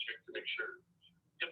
check to make sure. Yep.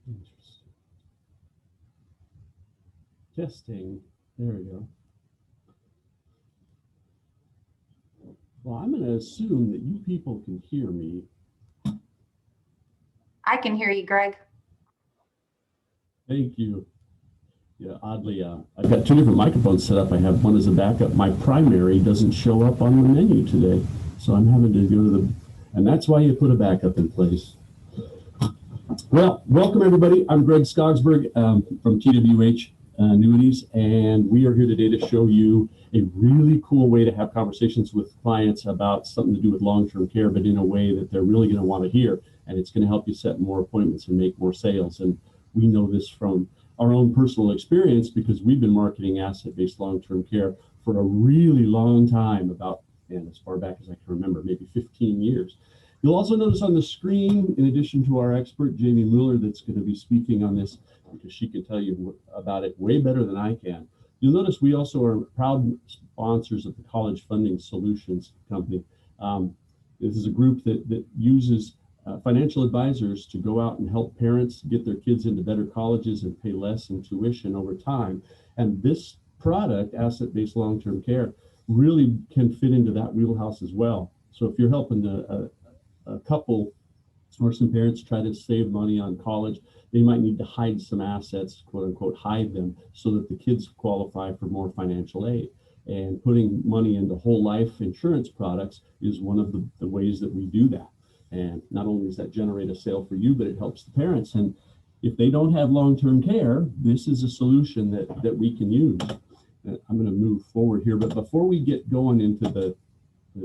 Interesting. Testing. There we go. Well, I'm going to assume that you people can hear me. I can hear you, Greg. Thank you. Yeah, oddly, I've got two different microphones set up. I have one as a backup. My primary doesn't show up on the menu today, so I'm having to go to the, and that's why you put a backup in place. Well, welcome everybody. I'm Greg Skogsberg from TWH Annuities, and we are here today to show you a really cool way to have conversations with clients about something to do with long-term care, but in a way that they're really going to want to hear, and it's going to help you set more appointments and make more sales. And we know this from our own personal experience because we've been marketing asset-based long-term care for a really long time, about, and as far back as I can remember, maybe 15 years. You'll also notice on the screen, in addition to our expert, Jamie Mueller, that's going to be speaking on this because she can tell you about it way better than I can. You'll notice we also are proud sponsors of the College Funding Solutions Company. This is a group that uses financial advisors to go out and help parents get their kids into better colleges and pay less in tuition over time. And this product, asset-based long-term care, really can fit into that wheelhouse as well. So if you're helping a couple or some parents try to save money on college, they might need to hide some assets, quote unquote, hide them so that the kids qualify for more financial aid. And putting money into whole life insurance products is one of the ways that we do that. And not only does that generate a sale for you, but it helps the parents. And if they don't have long-term care, this is a solution that we can use. I'm going to move forward here, but before we get going into the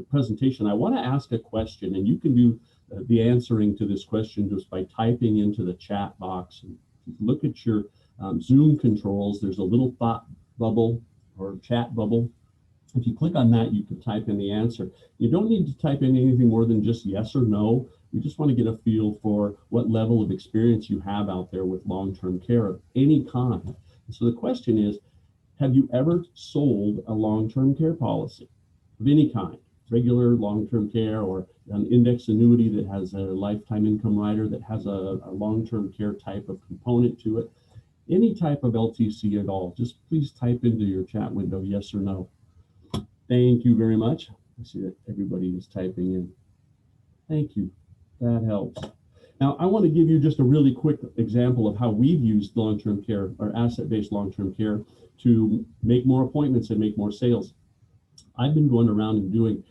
presentation, I want to ask a question, and you can do the answering to this question just by typing into the chat box. And look at your Zoom controls. There's a little thought bubble or chat bubble. If you click on that, you can type in the answer. You don't need to type in anything more than just yes or no. We just want to get a feel for what level of experience you have out there with long-term care of any kind. And so the question is, have you ever sold a long-term care policy of any kind? regular long-term care, or an index annuity that has a lifetime income rider that has a long-term care type of component to it, any type of LTC at all, just please type into your chat window yes or no. Thank you very much. I see that everybody is typing in. Thank you. That helps. Now, I want to give you just a really quick example of how we've used long-term care or asset-based long-term care to make more appointments and make more sales. I've been going around and doing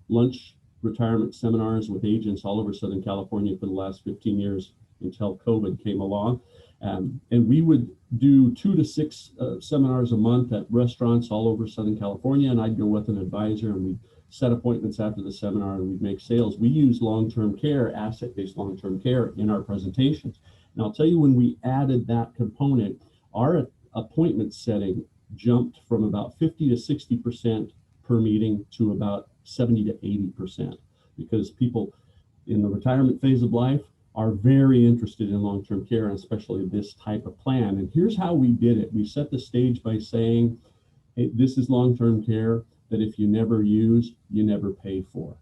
lunch retirement seminars with agents all over Southern California for the last 15 years until COVID came along. And we would do 2 to 6 seminars a month at restaurants all over Southern California. And I'd go with an advisor and we'd set appointments after the seminar and we'd make sales. We use long-term care, asset-based long-term care in our presentations. And I'll tell you, when we added that component, our appointment setting jumped from about 50 to 60% per meeting to about 70 to 80%, because people in the retirement phase of life are very interested in long-term care, and especially this type of plan. And here's how we did it. We set the stage by saying, hey, this is long-term care that if you never use, you never pay for.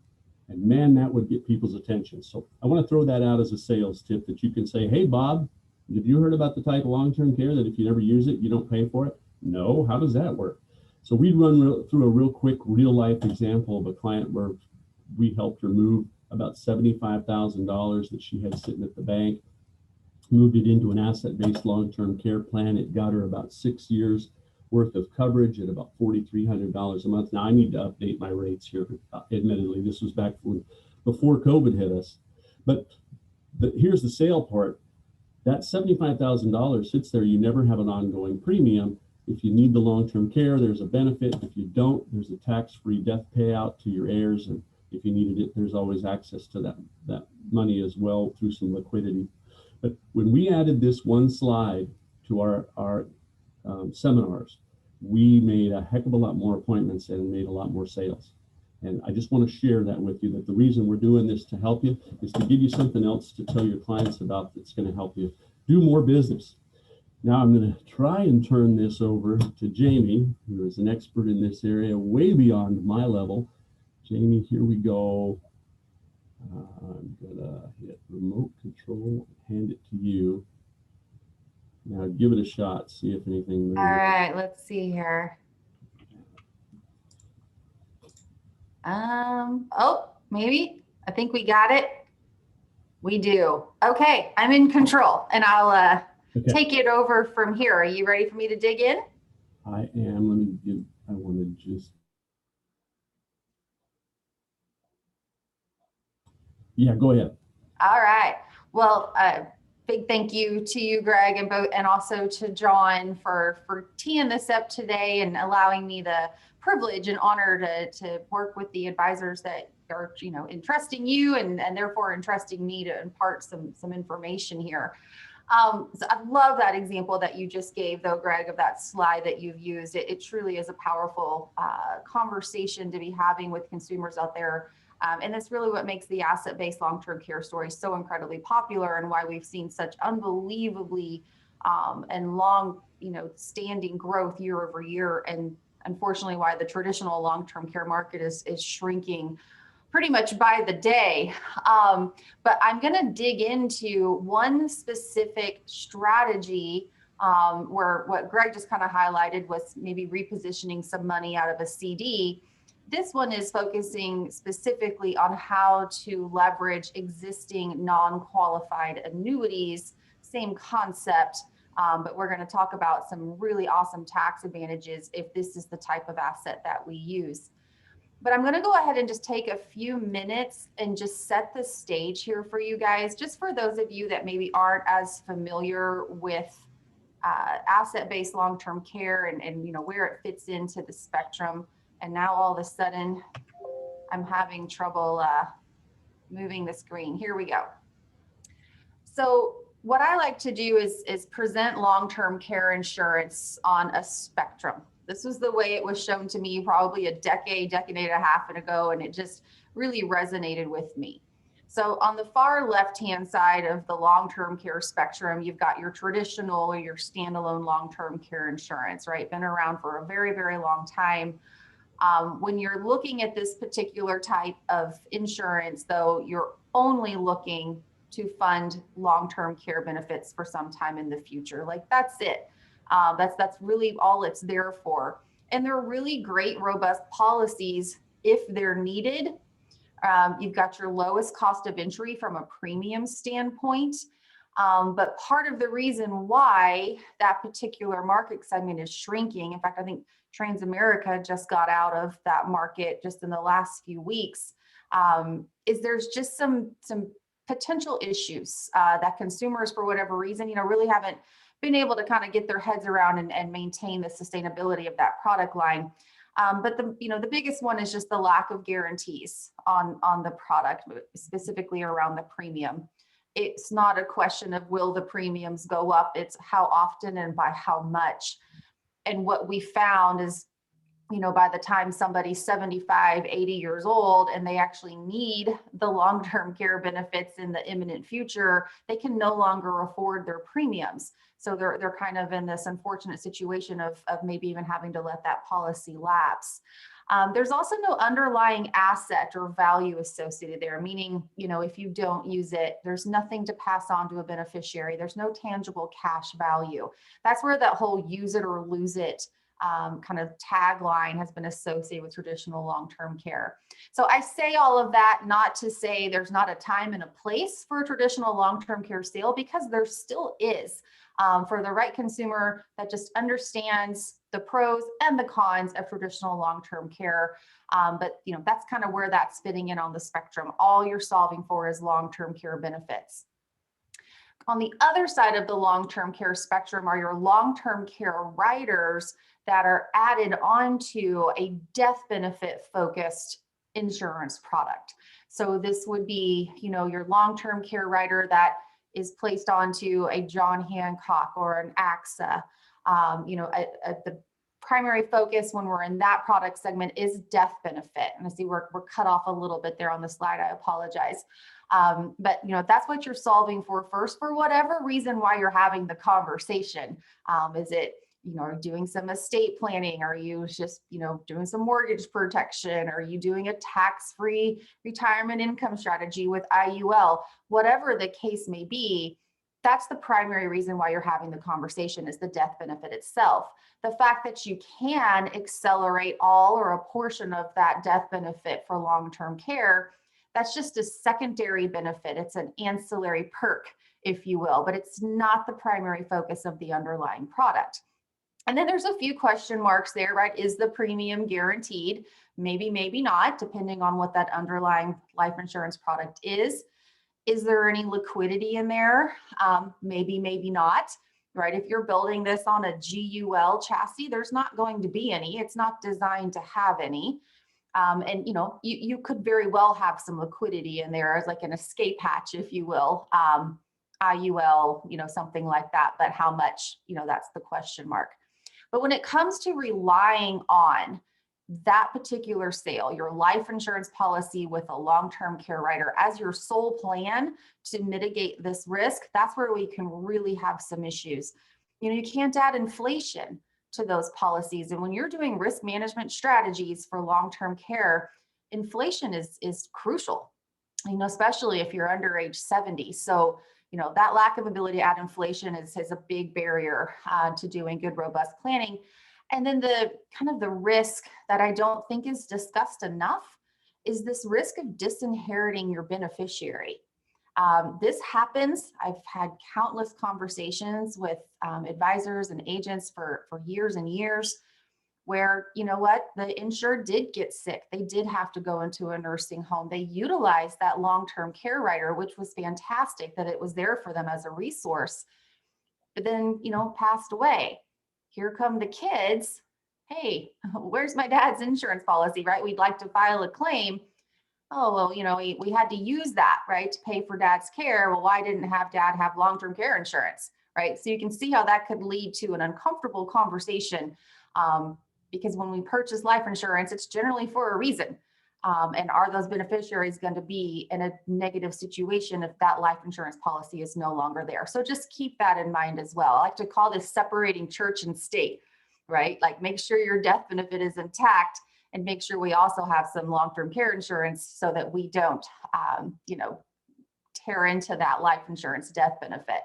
And man, that would get people's attention. So I want to throw that out as a sales tip, that you can say, hey, Bob, have you heard about the type of long-term care that if you never use it, you don't pay for it? No, how does that work? So we'd run through a real quick real-life example of a client where we helped her move about $75,000 that she had sitting at the bank, moved it into an asset-based long-term care plan. It got her about 6 years worth of coverage at about $4,300 a month. Now I need to update my rates here. Admittedly, this was back before COVID hit us. But here's the sale part. That $75,000 sits there. You never have an ongoing premium. If you need the long-term care, there's a benefit. If you don't, there's a tax-free death payout to your heirs. And if you needed it, there's always access to that money as well through some liquidity. But when we added this one slide to our seminars, we made a heck of a lot more appointments and made a lot more sales. And I just want to share that with you, that the reason we're doing this to help you is to give you something else to tell your clients about that's going to help you do more business. Now I'm going to try and turn this over to Jamie, who is an expert in this area, way beyond my level. Jamie, here we go. I'm going to hit remote control and hand it to you. Now give it a shot, see if anything moves. All right, let's see here. Oh, maybe. I think we got it. We do. Okay, I'm in control, and I'll take it over from here. Are you ready for me to dig in? I am. I want to just. Yeah, go ahead. All right. Well, big thank you to you, Greg, and also to John for teeing this up today and allowing me the privilege and honor to work with the advisors that are, entrusting you and therefore entrusting me to impart some information here. So I love that example that you just gave, though, Greg, of that slide that you've used. It truly is a powerful conversation to be having with consumers out there. And that's really what makes the asset-based long-term care story so incredibly popular, and why we've seen such unbelievably and long, standing growth year over year. And unfortunately, why the traditional long-term care market is shrinking pretty much by the day. But I'm going to dig into one specific strategy where what Greg just kind of highlighted was maybe repositioning some money out of a CD. This one is focusing specifically on how to leverage existing non-qualified annuities, same concept, but we're going to talk about some really awesome tax advantages if this is the type of asset that we use. But I'm going to go ahead and just take a few minutes and just set the stage here for you guys, just for those of you that maybe aren't as familiar with asset-based long-term care and where it fits into the spectrum. And now all of a sudden, I'm having trouble moving the screen. Here we go. So what I like to do is present long-term care insurance on a spectrum. This was the way it was shown to me probably a decade and a half ago, and it just really resonated with me. So on the far left-hand side of the long-term care spectrum, you've got your traditional or your standalone long-term care insurance, right? Been around for a very, very long time. When you're looking at this particular type of insurance, though, you're only looking to fund long-term care benefits for some time in the future. Like that's it. That's really all it's there for. And they're really great, robust policies if they're needed. You've got your lowest cost of entry from a premium standpoint. But part of the reason why that particular market segment is shrinking, in fact, I think Transamerica just got out of that market just in the last few weeks, is there's just some potential issues that consumers, for whatever reason, really haven't been able to kind of get their heads around and maintain the sustainability of that product line. But the biggest one is just the lack of guarantees on the product, specifically around the premium. It's not a question of will the premiums go up, it's how often and by how much. And what we found is, by the time somebody's 75, 80 years old and they actually need the long-term care benefits in the imminent future, they can no longer afford their premiums. So they're kind of in this unfortunate situation of maybe even having to let that policy lapse. There's also no underlying asset or value associated there, meaning, if you don't use it, there's nothing to pass on to a beneficiary. There's no tangible cash value. That's where that whole use it or lose it kind of tagline has been associated with traditional long-term care. So I say all of that not to say there's not a time and a place for a traditional long-term care sale, because there still is, for the right consumer that just understands the pros and the cons of traditional long-term care. But that's kind of where that's fitting in on the spectrum. All you're solving for is long-term care benefits. On the other side of the long-term care spectrum are your long-term care riders that are added onto a death benefit focused insurance product. So this would be, your long-term care rider that is placed onto a John Hancock or an AXA. The primary focus when we're in that product segment is death benefit. And I see we're cut off a little bit there on the slide. I apologize. But that's what you're solving for first, for whatever reason why you're having the conversation. Is it, are you doing some estate planning? Are you just, doing some mortgage protection? Are you doing a tax-free retirement income strategy with IUL? Whatever the case may be, that's the primary reason why you're having the conversation, is the death benefit itself. The fact that you can accelerate all or a portion of that death benefit for long-term care, that's just a secondary benefit. It's an ancillary perk, if you will, but it's not the primary focus of the underlying product. And then there's a few question marks there, right? Is the premium guaranteed? Maybe, maybe not, depending on what that underlying life insurance product is. Is there any liquidity in there? Maybe, maybe not, right? If you're building this on a GUL chassis, there's not going to be any. It's not designed to have any. And you could very well have some liquidity in there as like an escape hatch, if you will, IUL, something like that. But how much, that's the question mark. But when it comes to relying on that particular sale, your life insurance policy with a long-term care rider as your sole plan to mitigate this risk, that's where we can really have some issues. You can't add inflation to those policies. And when you're doing risk management strategies for long-term care, inflation is crucial, especially if you're under age 70. So, that lack of ability to add inflation is a big barrier to doing good, robust planning. And then the kind of the risk that I don't think is discussed enough is this risk of disinheriting your beneficiary. This happens. I've had countless conversations with advisors and agents for years and years where, the insured did get sick. They did have to go into a nursing home. They utilized that long-term care rider, which was fantastic that it was there for them as a resource, but then, passed away. Here come the kids. Hey, where's my dad's insurance policy, right? We'd like to file a claim. Oh, well, we had to use that, right, to pay for dad's care. Well, why didn't dad have long-term care insurance, right? So you can see how that could lead to an uncomfortable conversation because when we purchase life insurance, it's generally for a reason. And are those beneficiaries going to be in a negative situation if that life insurance policy is no longer there? So just keep that in mind as well. I like to call this separating church and state, right? Like make sure your death benefit is intact and make sure we also have some long-term care insurance so that we don't, tear into that life insurance death benefit.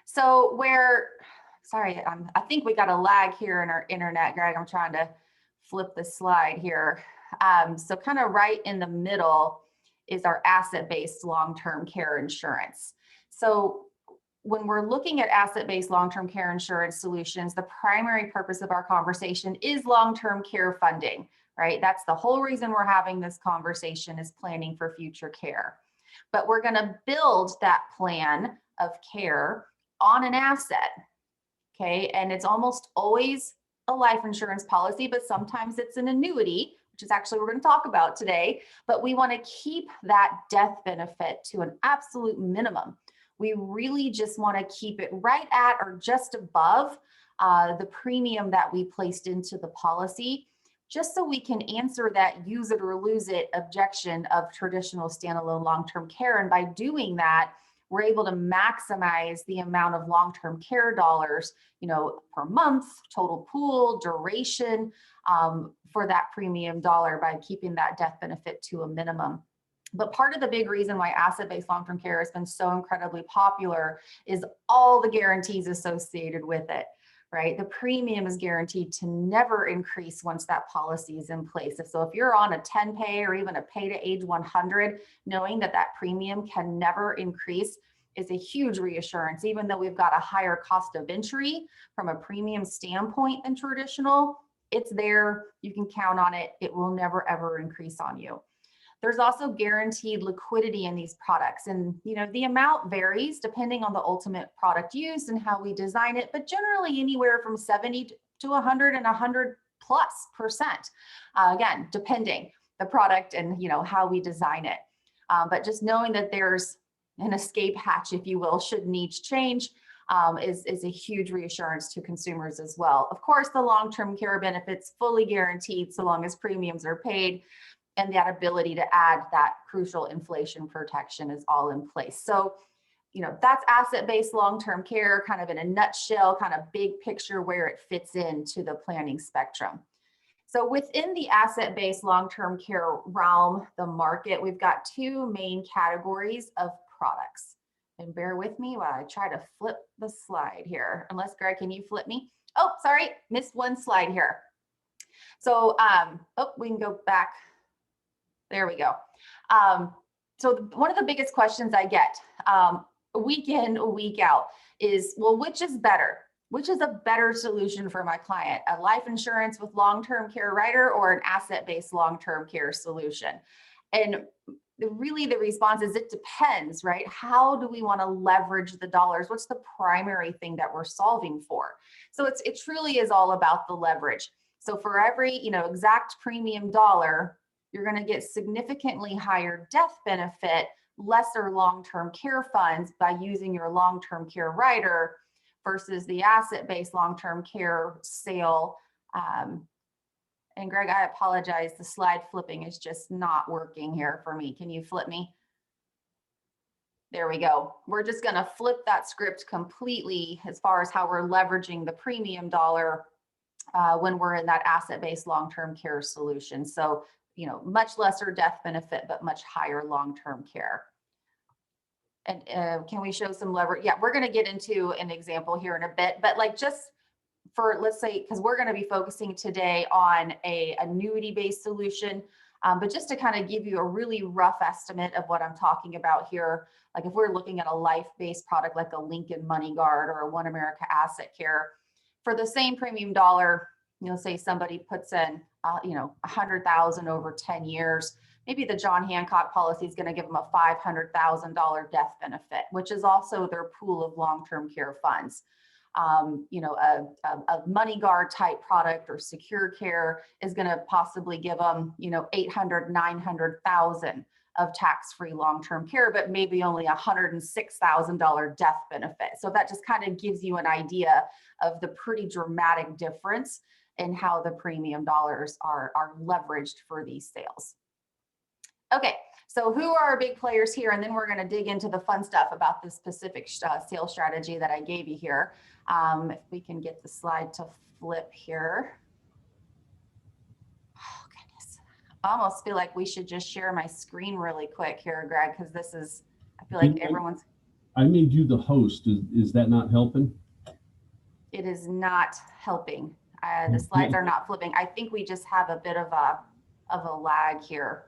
So I think we got a lag here in our internet, Greg. I'm trying to flip the slide here. So kind of right in the middle is our asset-based long-term care insurance. So when we're looking at asset-based long-term care insurance solutions, the primary purpose of our conversation is long-term care funding, right? That's the whole reason we're having this conversation, is planning for future care. But we're going to build that plan of care on an asset, okay? And it's almost always a life insurance policy, but sometimes it's an annuity, which is actually what we're going to talk about today. But we want to keep that death benefit to an absolute minimum. We really just want to keep it right at or just above the premium that we placed into the policy, just so we can answer that use it or lose it objection of traditional standalone long-term care. And by doing that, we're able to maximize the amount of long-term care dollars, per month, total pool, duration, for that premium dollar by keeping that death benefit to a minimum. But part of the big reason why asset-based long-term care has been so incredibly popular is all the guarantees associated with it, right? The premium is guaranteed to never increase once that policy is in place. So if you're on a 10 pay or even a pay to age 100, knowing that that premium can never increase is a huge reassurance. Even though we've got a higher cost of entry from a premium standpoint than traditional, it's there, you can count on it. It will never, ever increase on you. There's also guaranteed liquidity in these products. And, the amount varies depending on the ultimate product used and how we design it, but generally anywhere from 70 to 100 and 100+%. Again, depending the product and, how we design it. But just knowing that there's an escape hatch, if you will, should needs change, is a huge reassurance to consumers as well. Of course, the long-term care benefits fully guaranteed so long as premiums are paid, and that ability to add that crucial inflation protection is all in place. So, that's asset-based long-term care kind of in a nutshell, kind of big picture where it fits into the planning spectrum. So within the asset-based long-term care realm, the market, we've got two main categories of products. And bear with me while I try to flip the slide here. Unless, Greg, can you flip me? Oh, sorry, missed one slide here. So, we can go back. There we go. So one of the biggest questions I get week in, week out is, well, which is better? Which is a better solution for my client? A life insurance with long-term care rider or an asset-based long-term care solution? And really the response is it depends, right? How do we want to leverage the dollars? What's the primary thing that we're solving for? So it truly is all about the leverage. So for every, exact premium dollar, you're going to get significantly higher death benefit, lesser long-term care funds by using your long-term care rider versus the asset-based long-term care sale. And Greg, I apologize. The slide flipping is just not working here for me. Can you flip me? There we go. We're just going to flip that script completely as far as how we're leveraging the premium dollar when we're in that asset-based long-term care solution. So, much lesser death benefit, but much higher long-term care. And can we show some leverage? Yeah, we're going to get into an example here in a bit, but just for, let's say, because we're going to be focusing today on a annuity-based solution, but just to kind of give you a really rough estimate of what I'm talking about here, like if we're looking at a life-based product like a Lincoln Money Guard or a One America Asset Care, for the same premium dollar, say somebody puts in, 100,000 over 10 years, maybe the John Hancock policy is going to give them a $500,000 death benefit, which is also their pool of long-term care funds. A Money Guard type product or Secure Care is going to possibly give them, 800, 900,000 of tax-free long-term care, but maybe only $106,000 death benefit. So that just kind of gives you an idea of the pretty dramatic difference in how the premium dollars are leveraged for these sales. Okay, so who are our big players here? And then we're going to dig into the fun stuff about the specific sales strategy that I gave you here. If we can get the slide to flip here. I almost feel like we should just share my screen really quick here, Greg, because I feel like everyone's. I made you the host. Is that not helping? It is not helping. The slides are not flipping. I think we just have a bit of a lag here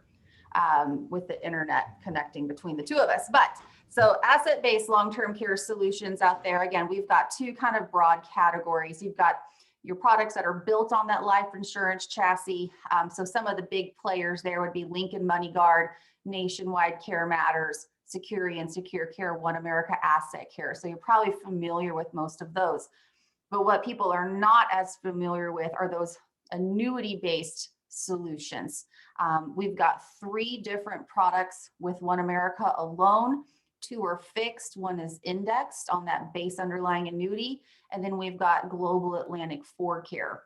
with the internet connecting between the two of us. But so asset-based long-term care solutions out there, again, we've got two kind of broad categories. You've got your products that are built on that life insurance chassis. So some of the big players there would be Lincoln Money Guard, Nationwide Care Matters, Security and Secure Care, One America Asset Care. So you're probably familiar with most of those. But what people are not as familiar with are those annuity-based solutions. We've got 3 different products with One America alone. 2 are fixed, 1 is indexed on that base underlying annuity, and then we've got Global Atlantic 4Care.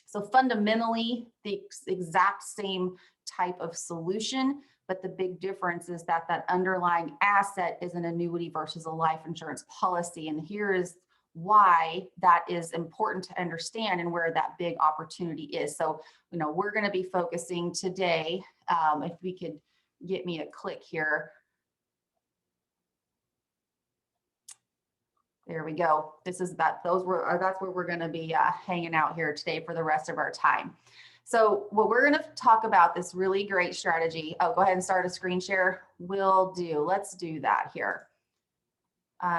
So fundamentally, the exact same type of solution, but the big difference is that that underlying asset is an annuity versus a life insurance policy. And here is why that is important to understand and where that big opportunity is. So, we're going to be focusing today, if we could get me a click here. There we go. This is that's where we're going to be hanging out here today for the rest of our time. So what we're going to talk about, this really great strategy. Oh, go ahead and start a screen share. Will do. Let's do that here.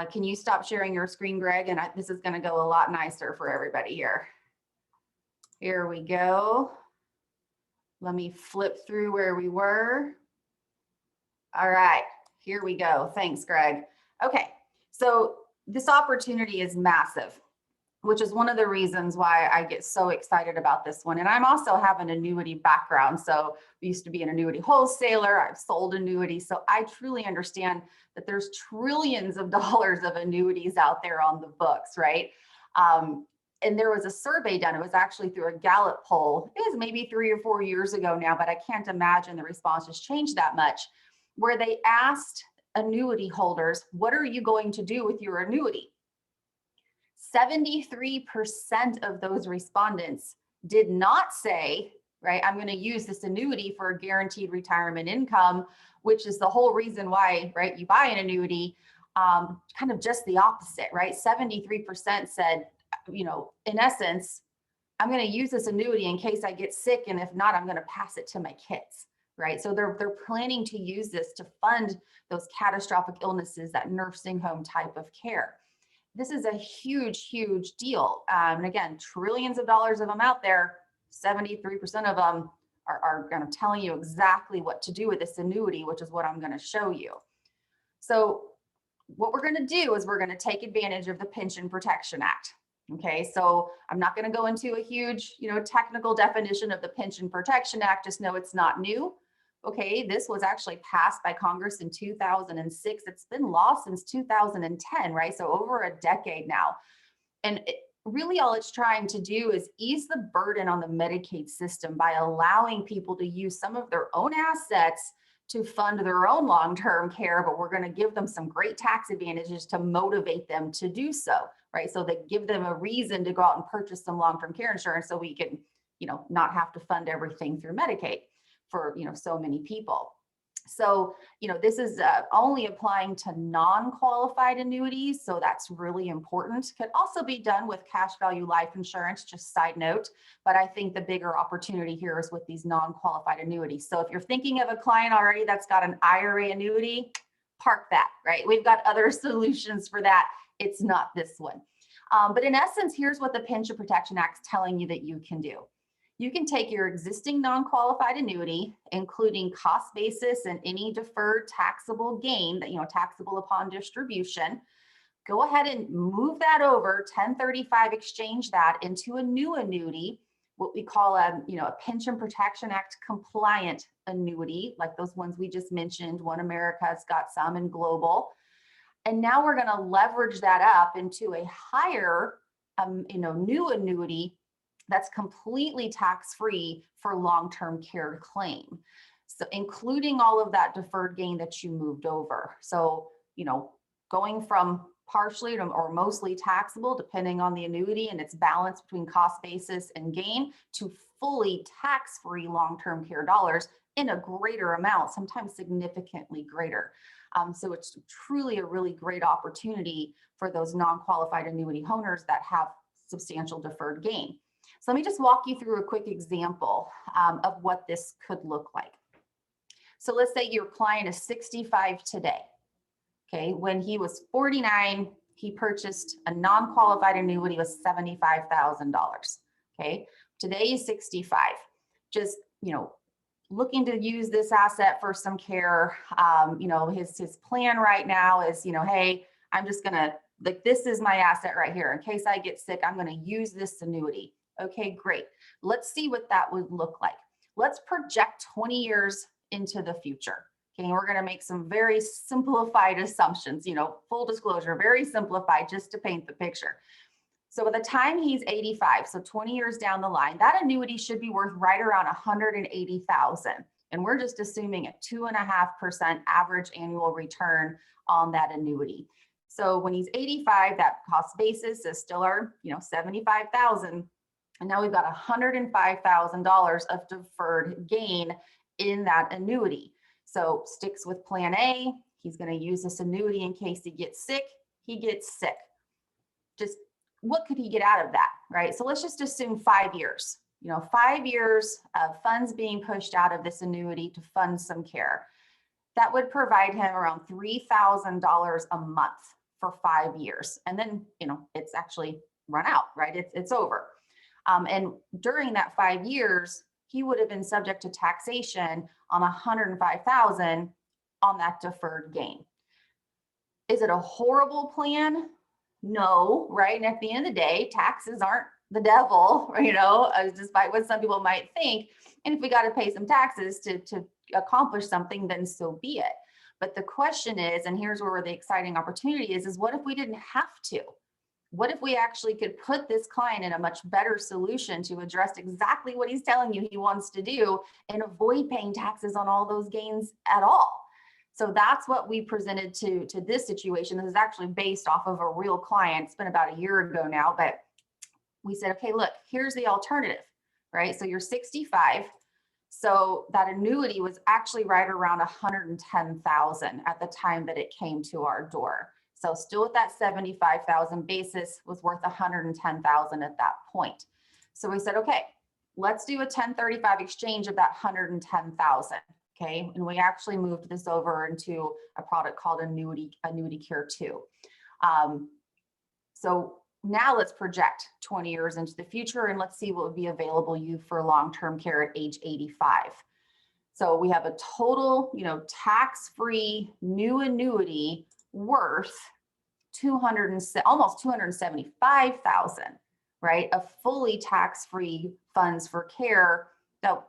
Can you stop sharing your screen, Greg? And this is going to go a lot nicer for everybody here. Here we go. Let me flip through where we were. All right, here we go. Thanks, Greg. Okay, so this opportunity is massive, which is one of the reasons why I get so excited about this one. And I'm also have an annuity background. So I used to be an annuity wholesaler. I've sold annuities. So I truly understand that there's trillions of dollars of annuities out there on the books, right? And there was a survey done. It was actually through a Gallup poll. It was maybe 3 or 4 years ago now, but I can't imagine the response has changed that much, where they asked annuity holders, what are you going to do with your annuity? 73% of those respondents did not say, right, I'm going to use this annuity for a guaranteed retirement income, which is the whole reason why, right, you buy an annuity. Kind of just the opposite, right? 73% said, in essence, I'm going to use this annuity in case I get sick, and if not, I'm going to pass it to my kids, right? So they're planning to use this to fund those catastrophic illnesses, that nursing home type of care. This is a huge, huge deal. And again, trillions of dollars of them out there, 73% of them are going to telling you exactly what to do with this annuity, which is what I'm going to show you. So what we're going to do is we're going to take advantage of the Pension Protection Act. Okay, so I'm not going to go into a huge, technical definition of the Pension Protection Act. Just know it's not new. Okay, this was actually passed by Congress in 2006. It's been law since 2010, right? So over a decade now. And really all it's trying to do is ease the burden on the Medicaid system by allowing people to use some of their own assets to fund their own long-term care, but we're going to give them some great tax advantages to motivate them to do so, right? So they give them a reason to go out and purchase some long-term care insurance so we can, not have to fund everything through Medicaid for, so many people. So, this is only applying to non-qualified annuities. So that's really important. Could also be done with cash value life insurance, just side note. But I think the bigger opportunity here is with these non-qualified annuities. So if you're thinking of a client already that's got an IRA annuity, park that, right? We've got other solutions for that. It's not this one. But in essence, here's what the Pension Protection Act is telling you that you can do. You can take your existing non-qualified annuity, including cost basis and any deferred taxable gain that, taxable upon distribution. Go ahead and move that over, 1035 exchange that into a new annuity, what we call a Pension Protection Act compliant annuity, like those ones we just mentioned. One America's got some in Global. And now we're going to leverage that up into a higher, new annuity that's completely tax-free for long-term care claim. So including all of that deferred gain that you moved over. So, going from partially or mostly taxable, depending on the annuity and its balance between cost basis and gain, to fully tax-free long-term care dollars in a greater amount, sometimes significantly greater. So it's truly a really great opportunity for those non-qualified annuity owners that have substantial deferred gain. So let me just walk you through a quick example of what this could look like. So let's say your client is 65 today. Okay, when he was 49, he purchased a non-qualified annuity with $75,000. Okay, today he's 65. Just, looking to use this asset for some care. His plan right now is, hey, I'm just gonna, like, this is my asset right here. In case I get sick, I'm gonna use this annuity. Okay, great. Let's see what that would look like. Let's project 20 years into the future. Okay, we're gonna make some very simplified assumptions, full disclosure, very simplified just to paint the picture. So by the time he's 85, so 20 years down the line, that annuity should be worth right around $180,000. And we're just assuming a 2.5% average annual return on that annuity. So when he's 85, that cost basis is still our, $75,000. And now we've got $105,000 of deferred gain in that annuity. So sticks with plan A, he's going to use this annuity in case he gets sick. He gets sick. Just what could he get out of that, right? So let's just assume 5 years, 5 years of funds being pushed out of this annuity to fund some care. That would provide him around $3,000 a month for 5 years. And then, it's actually run out, right? It's over. And during that 5 years, he would have been subject to taxation on $105,000 on that deferred gain. Is it a horrible plan? No, right? And at the end of the day, taxes aren't the devil, despite what some people might think. And if we got to pay some taxes to accomplish something, then so be it. But the question is, and here's where the exciting opportunity is what if we didn't have to? What if we actually could put this client in a much better solution to address exactly what he's telling you he wants to do and avoid paying taxes on all those gains at all? So that's what we presented to this situation. This is actually based off of a real client. It's been about a year ago now, but we said, okay, look, here's the alternative, right? So you're 65. So that annuity was actually right around $110,000 at the time that it came to our door. So still with that $75,000 basis, was worth $110,000 at that point. So we said, okay, let's do a 1035 exchange of that $110,000. Okay, and we actually moved this over into a product called Annuity Care 2. So now let's project 20 years into the future and let's see what would be available you for long-term care at age 85. So we have a total, tax-free new annuity worth almost $275,000, right? A fully tax-free funds for care that,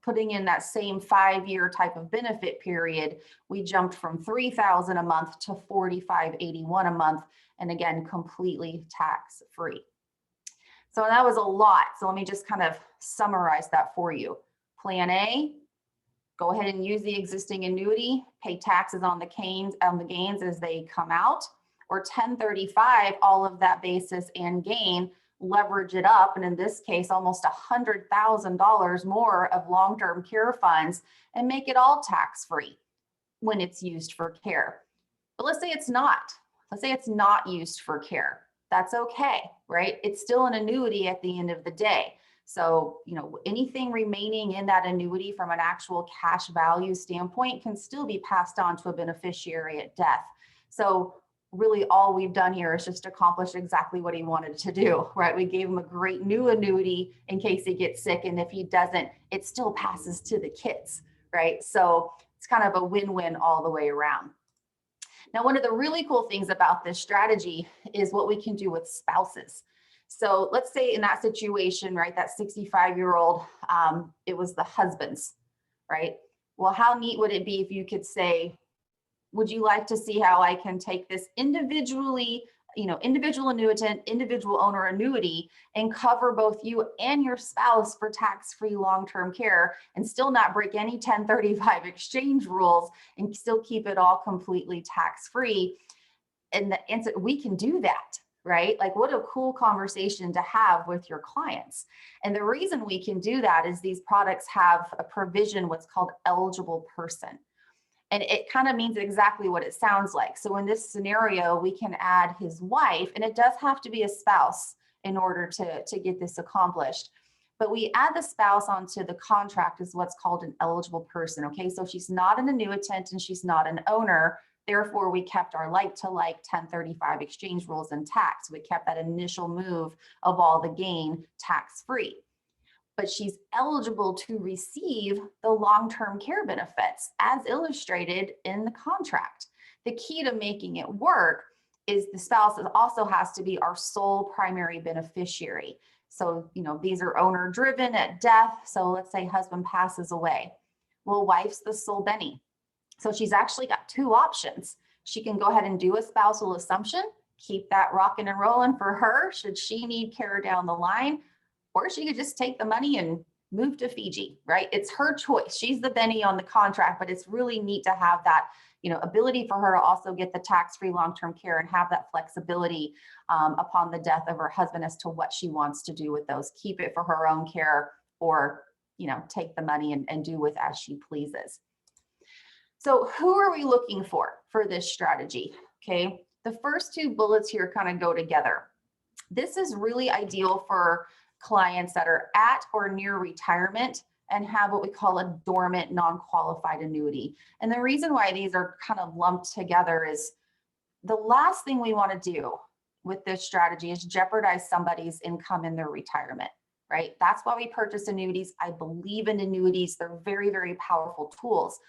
putting in that same 5-year type of benefit period, we jumped from $3,000 a month to $4,581 a month, and again, completely tax-free. So that was a lot. So let me just kind of summarize that for you. Plan A, go ahead and use the existing annuity, pay taxes on the gains as they come out, or 1035, all of that basis and gain, leverage it up, and in this case, almost $100,000 more of long-term care funds, and make it all tax-free when it's used for care. But let's say it's not. Let's say it's not used for care. That's okay, right? It's still an annuity at the end of the day. So, anything remaining in that annuity from an actual cash value standpoint can still be passed on to a beneficiary at death. So really all we've done here is just accomplish exactly what he wanted to do, right? We gave him a great new annuity in case he gets sick. And if he doesn't, it still passes to the kids, right? So it's kind of a win-win all the way around. Now, one of the really cool things about this strategy is what we can do with spouses. So let's say in that situation, right, that 65-year-old, it was the husband's, right? Well, how neat would it be if you could say, would you like to see how I can take this individually, individual annuitant, individual owner annuity and cover both you and your spouse for tax-free long-term care and still not break any 1035 exchange rules and still keep it all completely tax-free? And the answer, we can do that. right? Like what a cool conversation to have with your clients. And the reason we can do that is these products have a provision, what's called eligible person. And it kind of means exactly what it sounds like. So in this scenario, we can add his wife, and it does have to be a spouse in order to get this accomplished. But we add the spouse onto the contract as what's called an eligible person. Okay, so she's not an annuitant and she's not an owner. Therefore, we kept our like-to-like 1035 exchange rules intact. So we kept that initial move of all the gain tax-free. But she's eligible to receive the long-term care benefits as illustrated in the contract. The key to making it work is the spouse also has to be our sole primary beneficiary. So, these are owner driven at death. So let's say husband passes away. Well, wife's the sole Benny. So she's actually got two options. She can go ahead and do a spousal assumption, keep that rocking and rolling for her should she need care down the line, or she could just take the money and move to Fiji, right? It's her choice. She's the Benny on the contract, but it's really neat to have that, ability for her to also get the tax-free long-term care and have that flexibility upon the death of her husband as to what she wants to do with those, keep it for her own care or, take the money and do with as she pleases. So who are we looking for this strategy? Okay, the first two bullets here kind of go together. This is really ideal for clients that are at or near retirement and have what we call a dormant non-qualified annuity. And the reason why these are kind of lumped together is the last thing we want to do with this strategy is jeopardize somebody's income in their retirement, right? That's why we purchase annuities. I believe in annuities. They're very, very powerful tools.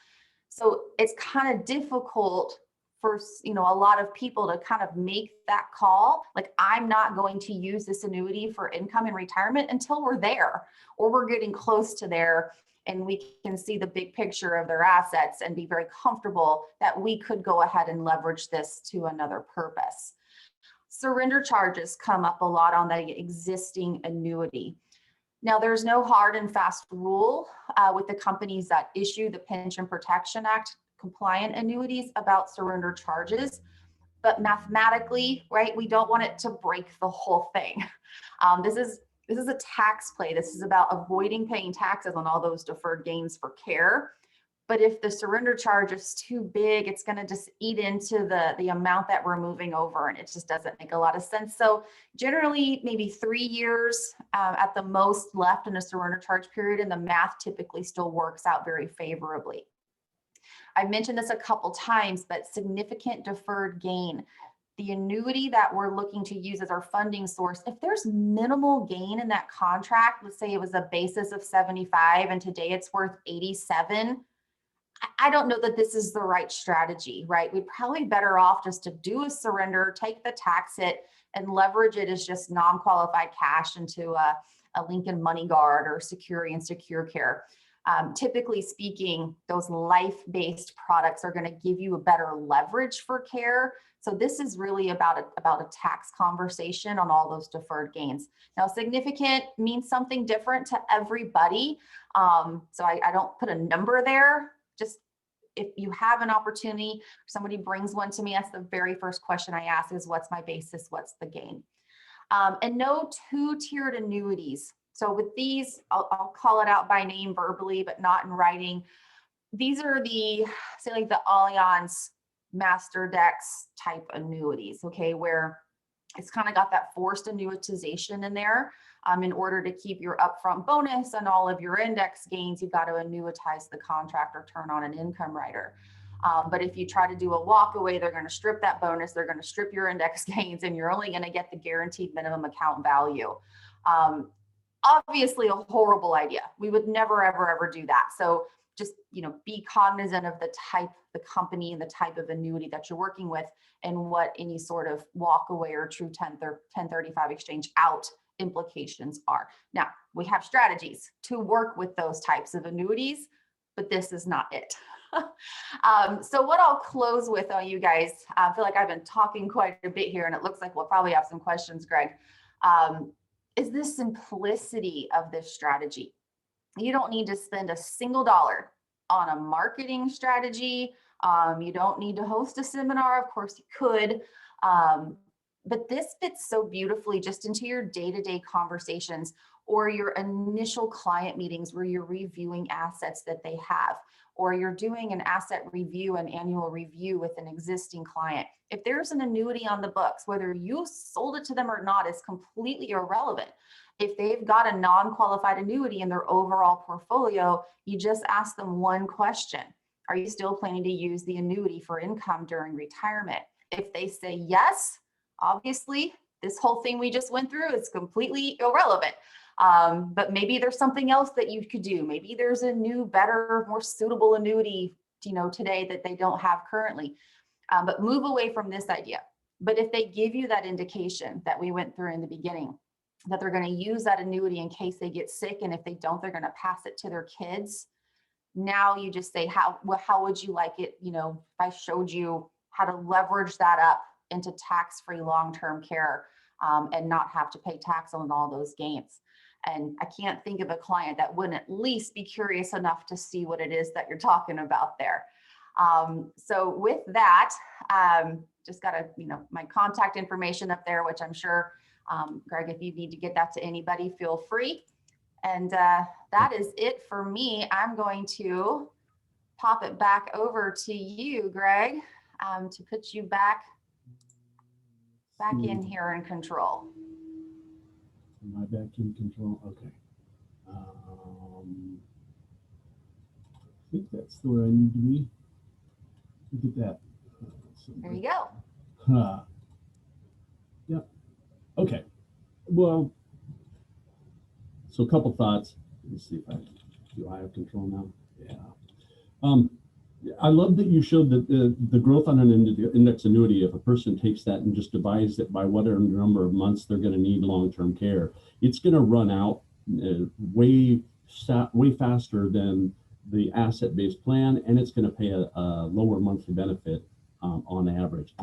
So it's kind of difficult for a lot of people to kind of make that call, like I'm not going to use this annuity for income and retirement until we're there or we're getting close to there and we can see the big picture of their assets and be very comfortable that we could go ahead and leverage this to another purpose. Surrender charges come up a lot on the existing annuity. Now, there's no hard and fast rule with the companies that issue the Pension Protection Act compliant annuities about surrender charges, but mathematically, right, we don't want it to break the whole thing. This is a tax play. This is about avoiding paying taxes on all those deferred gains for care. But if the surrender charge is too big, it's going to just eat into the amount that we're moving over, and it just doesn't make a lot of sense. So generally, maybe 3 years at the most left in a surrender charge period, and the math typically still works out very favorably. I've mentioned this a couple times, but significant deferred gain. The annuity that we're looking to use as our funding source, if there's minimal gain in that contract, let's say it was a basis of 75 and today it's worth 87, I don't know that this is the right strategy, right? We'd probably better off just to do a surrender, take the tax hit, and leverage it as just non-qualified cash into a Lincoln Money Guard or Security and Secure Care. Typically speaking, those life-based products are going to give you a better leverage for care. So this is really about a tax conversation on all those deferred gains. Now, significant means something different to everybody. So I don't put a number there. Just if you have an opportunity, somebody brings one to me, that's the very first question I ask is, what's my basis? What's the gain? And no two-tiered annuities. So with these, I'll call it out by name verbally, but not in writing. These are say like the Allianz Master Dex type annuities, okay, where it's kind of got that forced annuitization in there. In order to keep your upfront bonus and all of your index gains, you've got to annuitize the contract or turn on an income rider. But if you try to do a walk away, they're going to strip that bonus, they're going to strip your index gains, and you're only going to get the guaranteed minimum account value. Obviously a horrible idea. We would never, ever do that. So just, be cognizant of the company and the type of annuity that you're working with and what any sort of walk away or true 1035 exchange out implications are. Now, we have strategies to work with those types of annuities, but this is not it. So what I'll close with on you guys, I feel like I've been talking quite a bit here and it looks like we'll probably have some questions, Greg, is the simplicity of this strategy. You don't need to spend a single dollar on a marketing strategy. You don't need to host a seminar. Of course you could. But this fits so beautifully just into your day-to-day conversations or your initial client meetings where you're reviewing assets that they have, or you're doing an asset review, an annual review with an existing client. If there's an annuity on the books, whether you sold it to them or not is completely irrelevant. If they've got a non-qualified annuity in their overall portfolio, you just ask them one question. Are you still planning to use the annuity for income during retirement? If they say yes, obviously, this whole thing we just went through is completely irrelevant. But maybe there's something else that you could do. Maybe there's a new, better, more suitable annuity, today that they don't have currently. But move away from this idea. But if they give you that indication that we went through in the beginning, that they're going to use that annuity in case they get sick, and if they don't, they're going to pass it to their kids. Now you just say, how would you like it, if I showed you how to leverage that up into tax-free long-term care, and not have to pay tax on all those gains. And I can't think of a client that wouldn't at least be curious enough to see what it is that you're talking about there. So with that, just got my contact information up there, which I'm sure, Greg, if you need to get that to anybody, feel free. And that is it for me. I'm going to pop it back over to you, Greg, to put you back in here in control. Am I back in control? Okay. I think that's where I need to be. Look at that. There you go. Yep. Okay. Well, so a couple thoughts. Let me see if do I have control now? Yeah. I love that you showed that the growth on an index annuity, if a person takes that and just divides it by whatever number of months they're going to need long-term care, it's going to run out way faster than the asset-based plan, and it's going to pay a lower monthly benefit on average.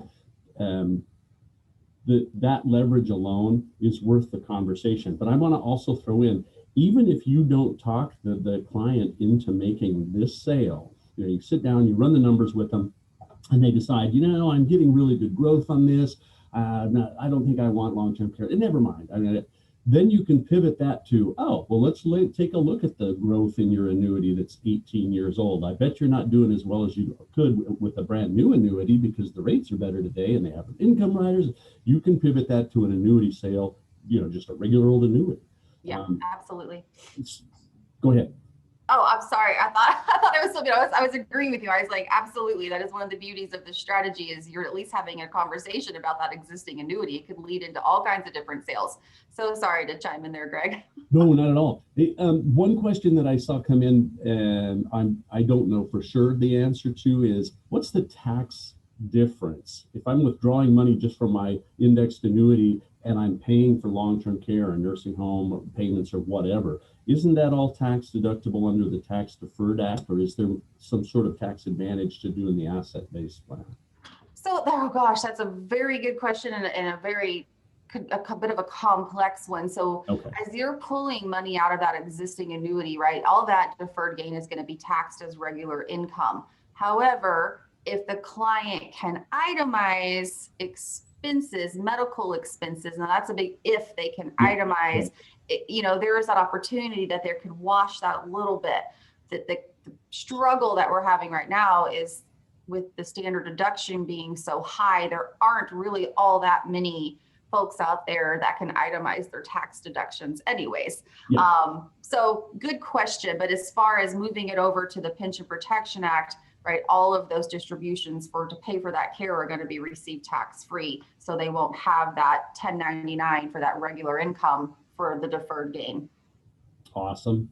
That leverage alone is worth the conversation. But I want to also throw in, even if you don't talk the client into making this sale, you sit down, you run the numbers with them, and they decide, I'm getting really good growth on this. I don't think I want long-term care. And never mind. Then you can pivot that to, let's take a look at the growth in your annuity that's 18 years old. I bet you're not doing as well as you could with a brand new annuity because the rates are better today and they have income riders. You can pivot that to an annuity sale, just a regular old annuity. Yeah, absolutely. Go ahead. Oh, I'm sorry. I thought it was something. I was agreeing with you. I was like, absolutely. That is one of the beauties of this strategy is you're at least having a conversation about that existing annuity. It could lead into all kinds of different sales. So sorry to chime in there, Greg. No, not at all. One question that I saw come in, and I don't know for sure the answer to is, what's the tax difference if I'm withdrawing money just from my indexed annuity and I'm paying for long-term care or nursing home or payments or whatever? Isn't that all tax deductible under the Tax Deferred Act, or is there some sort of tax advantage to doing the asset-based plan? So, oh gosh, that's a very good question and a bit of a complex one. So okay. As you're pulling money out of that existing annuity, right, all that deferred gain is going to be taxed as regular income. However, if the client can itemize expenses, medical expenses, now that's a big if they can itemize, there is that opportunity that there could wash that little bit. That the struggle that we're having right now is with the standard deduction being so high, there aren't really all that many folks out there that can itemize their tax deductions anyways. So good question. But as far as moving it over to the Pension Protection Act, right, all of those distributions to pay for that care are going to be received tax-free. So they won't have that 1099 for that regular income for the deferred gain. Awesome.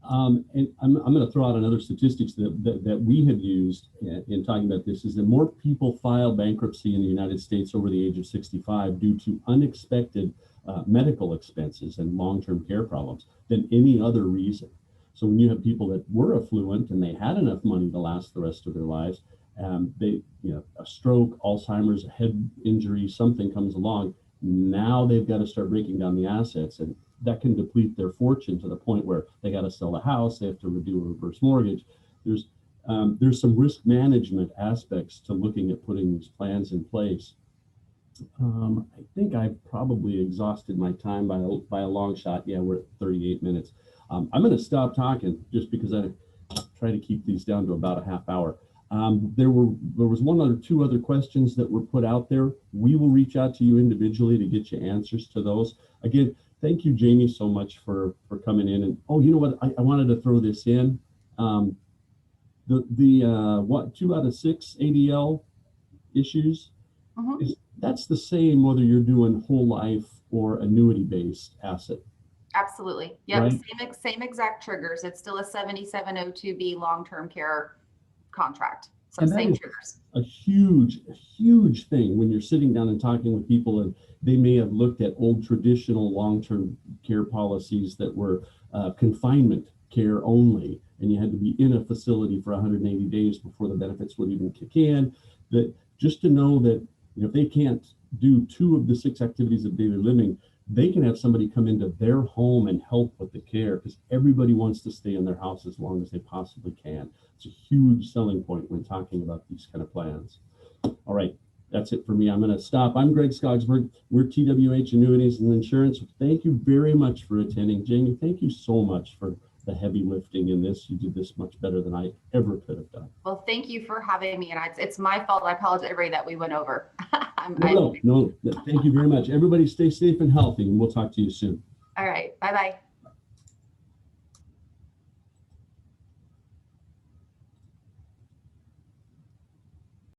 And I'm going to throw out another statistics that we have used in talking about this is that more people file bankruptcy in the United States over the age of 65 due to unexpected medical expenses and long-term care problems than any other reason. So when you have people that were affluent and they had enough money to last the rest of their lives, a stroke, Alzheimer's, head injury, something comes along, now they've got to start breaking down the assets, and that can deplete their fortune to the point where they got to sell a house, they have to do a reverse mortgage. There's some risk management aspects to looking at putting these plans in place. I think I've probably exhausted my time by a long shot. Yeah, we're at 38 minutes. I'm going to stop talking just because I try to keep these down to about a half hour. There was one other two other questions that were put out there. We will reach out to you individually to get you answers to those. Again, thank you, Jamie, so much for coming in. And oh, you know what? I wanted to throw this in. Um, what 2 out of 6 ADL issues Mhm. is that's the same whether you're doing whole life or annuity based asset, Absolutely. Yep. right? Same exact triggers. It's still a 7702B long-term care contract. So And that same is triggers. a huge thing when you're sitting down and talking with people and they may have looked at old traditional long-term care policies that were confinement care only, and you had to be in a facility for 180 days before the benefits would even kick in. That just to know that if they can't do 2 of the 6 activities of daily living, they can have somebody come into their home and help with the care because everybody wants to stay in their house as long as they possibly can. It's a huge selling point when talking about these kind of plans. All right, that's it for me. I'm going to stop. I'm Greg Skogsberg. We're TWH Annuities and Insurance. Thank you very much for attending. Jamie, thank you so much for the heavy lifting in this. You did this much better than I ever could have done. Well, thank you for having me. And it's my fault. I apologize to everybody that we went over. No, thank you very much. Everybody stay safe and healthy, and we'll talk to you soon. All right. Bye-bye.